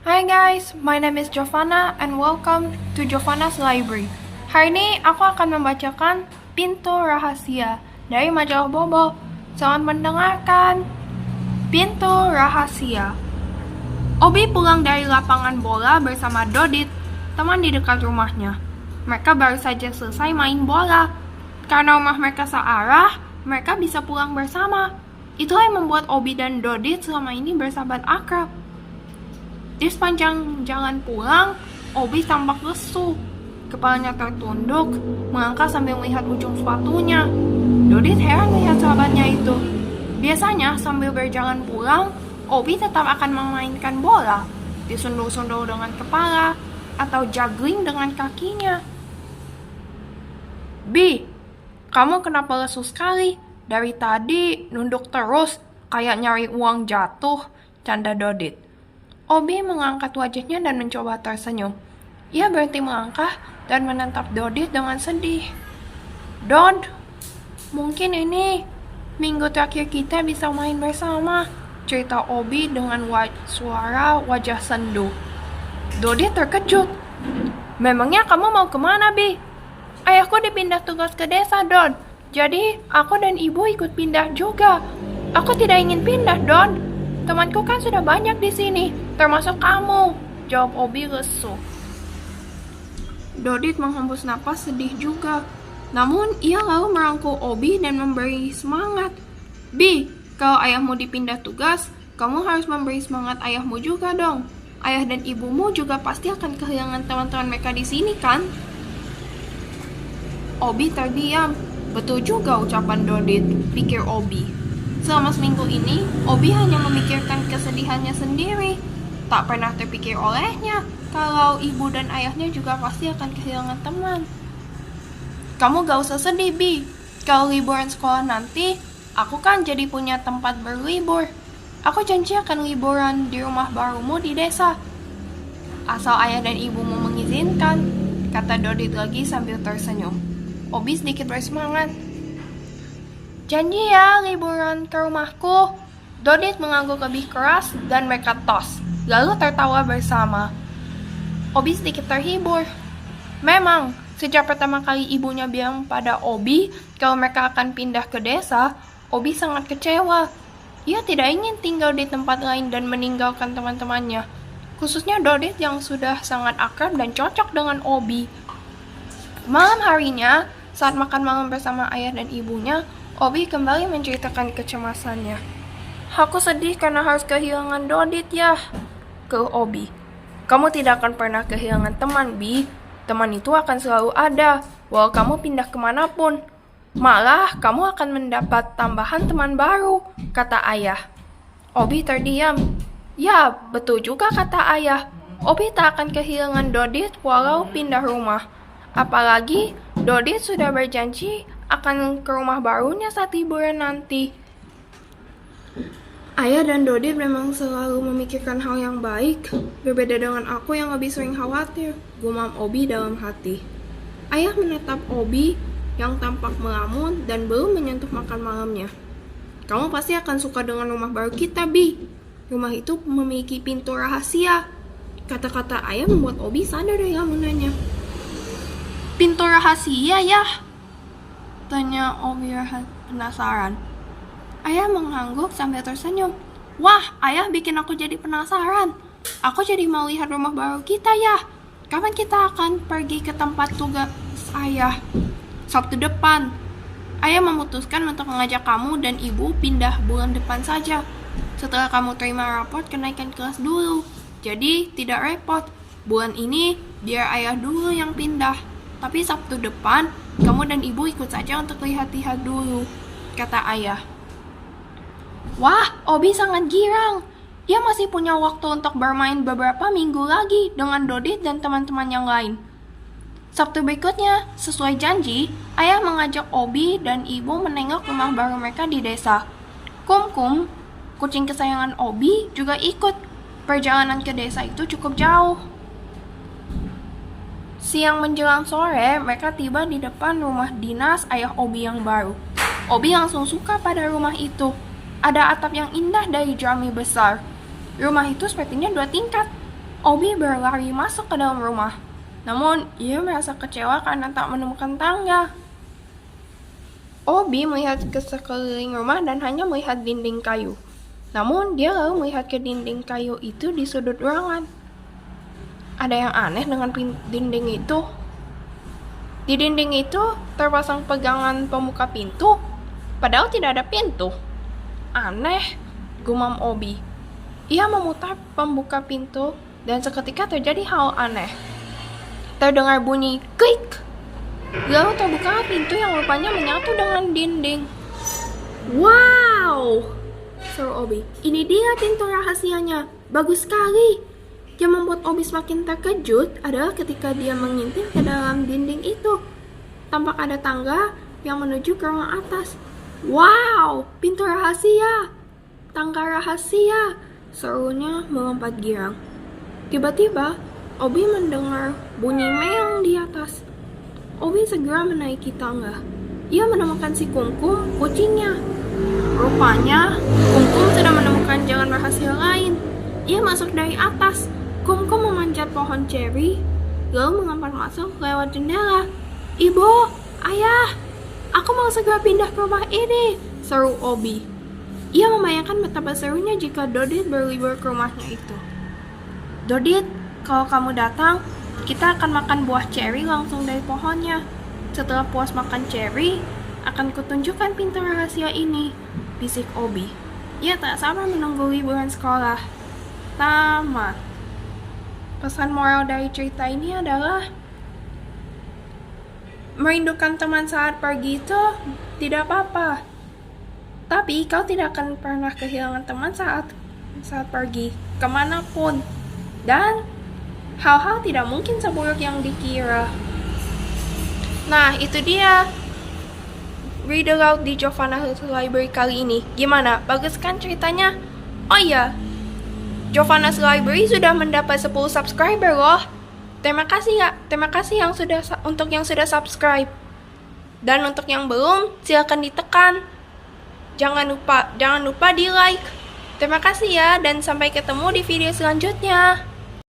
Hi guys, my name is Giovanna and welcome to Giovanna's Library. Hari ini aku akan membacakan Pintu Rahasia dari majalah Bobo. Selamat mendengarkan. Pintu Rahasia. Obi pulang dari lapangan bola bersama Dodit, teman di dekat rumahnya. Mereka baru saja selesai main bola. Karena rumah mereka searah, mereka bisa pulang bersama. Itulah yang membuat Obi dan Dodit selama ini bersahabat akrab. Di sepanjang jalan pulang, Obi tampak lesu. Kepalanya tertunduk, melangkah sambil melihat ujung sepatunya. Dodit heran melihat sahabatnya itu. Biasanya sambil berjalan pulang, Obi tetap akan memainkan bola, disundul-sundul dengan kepala, atau juggling dengan kakinya. Bi, kamu kenapa lesu sekali? Dari tadi nunduk terus, kayak nyari uang jatuh, canda Dodit. Obi mengangkat wajahnya dan mencoba tersenyum. Ia berhenti melangkah dan menatap Dodit dengan sedih. Dod, mungkin ini minggu terakhir kita bisa main bersama, cerita Obi dengan suara wajah sendu. Dodit terkejut. Memangnya kamu mau kemana, Bi? Ayahku dipindah tugas ke desa, Dod. Jadi aku dan ibu ikut pindah juga. Aku tidak ingin pindah, Dod. Temanku kan sudah banyak di sini, termasuk kamu, jawab Obi lesu. Dodit menghembus napas sedih juga. Namun ia lalu merangkul Obi dan memberi semangat. Bi, kalau ayahmu dipindah tugas, kamu harus memberi semangat ayahmu juga dong. Ayah dan ibumu juga pasti akan kehilangan teman-teman mereka di sini kan? Obi terdiam. Betul juga ucapan Dodit, pikir Obi. Selama seminggu ini, Obi hanya memikirkan kesedihannya sendiri. Tak pernah terpikir olehnya kalau ibu dan ayahnya juga pasti akan kehilangan teman. Kamu gak usah sedih, Bi. Kalau liburan sekolah nanti, aku kan jadi punya tempat berlibur. Aku janji akan liburan di rumah barumu di desa. Asal ayah dan ibumu mengizinkan, kata Dodit lagi sambil tersenyum. Obi sedikit bersemangat. Janji ya liburan ke rumahku. Dodit mengangguk lebih keras dan mereka tos, lalu tertawa bersama. Obi sedikit terhibur. Memang, sejak pertama kali ibunya bilang pada Obi kalau mereka akan pindah ke desa, Obi sangat kecewa. Ia tidak ingin tinggal di tempat lain dan meninggalkan teman-temannya, khususnya Dodit yang sudah sangat akrab dan cocok dengan Obi. Malam harinya, saat makan malam bersama ayah dan ibunya, Obi kembali menceritakan kecemasannya. Aku sedih karena harus kehilangan Dodit ya, ke Obi. Kamu tidak akan pernah kehilangan teman, Bi. Teman itu akan selalu ada, walau kamu pindah kemanapun. Malah, kamu akan mendapat tambahan teman baru, kata ayah. Obi terdiam. Ya, betul juga kata ayah. Obi tak akan kehilangan Dodit walau pindah rumah. Apalagi, Dodit sudah berjanji akan ke rumah barunya saat liburan nanti. Ayah dan Dodit memang selalu memikirkan hal yang baik, berbeda dengan aku yang lebih sering khawatir, gumam Obi dalam hati. Ayah menatap Obi yang tampak melamun dan belum menyentuh makan malamnya. Kamu pasti akan suka dengan rumah baru kita, Bi. Rumah itu memiliki pintu rahasia. Kata-kata ayah membuat Obi sadar dari lamunannya. Pintu rahasia ya? Tanya Obi penasaran. Ayah mengangguk sambil tersenyum. Wah, ayah bikin aku jadi penasaran. Aku jadi mau lihat rumah baru kita ya. Kapan kita akan pergi ke tempat tugas ayah? Sabtu depan. Ayah memutuskan untuk mengajak kamu dan ibu pindah bulan depan saja. Setelah kamu terima raport kenaikan kelas dulu. Jadi tidak repot. Bulan ini biar ayah dulu yang pindah. Tapi Sabtu depan, kamu dan ibu ikut saja untuk lihat-lihat dulu, kata ayah. Wah, Obi sangat girang. Dia masih punya waktu untuk bermain beberapa minggu lagi dengan Dodit dan teman-teman yang lain. Sabtu berikutnya, sesuai janji, ayah mengajak Obi dan ibu menengok rumah baru mereka di desa. Kum-kum, kucing kesayangan Obi, juga ikut. Perjalanan ke desa itu cukup jauh. Siang menjelang sore, mereka tiba di depan rumah dinas ayah Obi yang baru. Obi langsung suka pada rumah itu. Ada atap yang indah dari jerami besar. Rumah itu sepertinya 2 tingkat. Obi berlari masuk ke dalam rumah. Namun, ia merasa kecewa karena tak menemukan tangga. Obi melihat ke sekeliling rumah dan hanya melihat dinding kayu. Namun, dia lalu melihat ke dinding kayu itu di sudut ruangan. Ada yang aneh dengan dinding itu. Di dinding itu terpasang pegangan pembuka pintu, padahal tidak ada pintu. Aneh, gumam Obi. Ia memutar pembuka pintu dan seketika terjadi hal aneh. Terdengar bunyi klik. Lalu terbuka pintu yang rupanya menyatu dengan dinding. Wow! Seru Obi. Ini dia pintu rahasianya. Bagus sekali. Yang membuat Obi semakin terkejut adalah ketika dia mengintip ke dalam dinding itu. Tampak ada tangga yang menuju ke ruang atas. Wow! Pintu rahasia. Tangga rahasia. Serunya melompat girang. Tiba-tiba, Obi mendengar bunyi meong di atas. Obi segera menaiki tangga. Ia menemukan si Kungkung, kucingnya. Rupanya, Kungkung sudah menemukan jalan rahasia lain. Ia masuk dari atas. Kungkung memanjat pohon ceri, lalu mengempar masuk lewat jendela. Ibu, ayah, aku mau segera pindah ke rumah ini, seru Obi. Ia membayangkan betapa serunya jika Dodit berlibur ke rumahnya itu. Dodit, kalau kamu datang, kita akan makan buah ceri langsung dari pohonnya. Setelah puas makan ceri, akan kutunjukkan pintu rahasia ini, bisik Obi. Ia tak sabar menunggu liburan sekolah. Tamat. Pesan moral dari cerita ini adalah merindukan teman saat pergi itu tidak apa-apa. Tapi kau tidak akan pernah kehilangan teman saat pergi kemanapun. Dan hal-hal tidak mungkin seburuk yang dikira. Nah, itu dia Read Aloud di Giovanna's Library kali ini. Gimana? Bagus kan ceritanya? Oh iya, Giovanna's Library sudah mendapat 10 subscriber loh. Terima kasih ya. Terima kasih untuk yang sudah subscribe. Dan untuk yang belum, silakan ditekan. Jangan lupa di like. Terima kasih ya, dan sampai ketemu di video selanjutnya.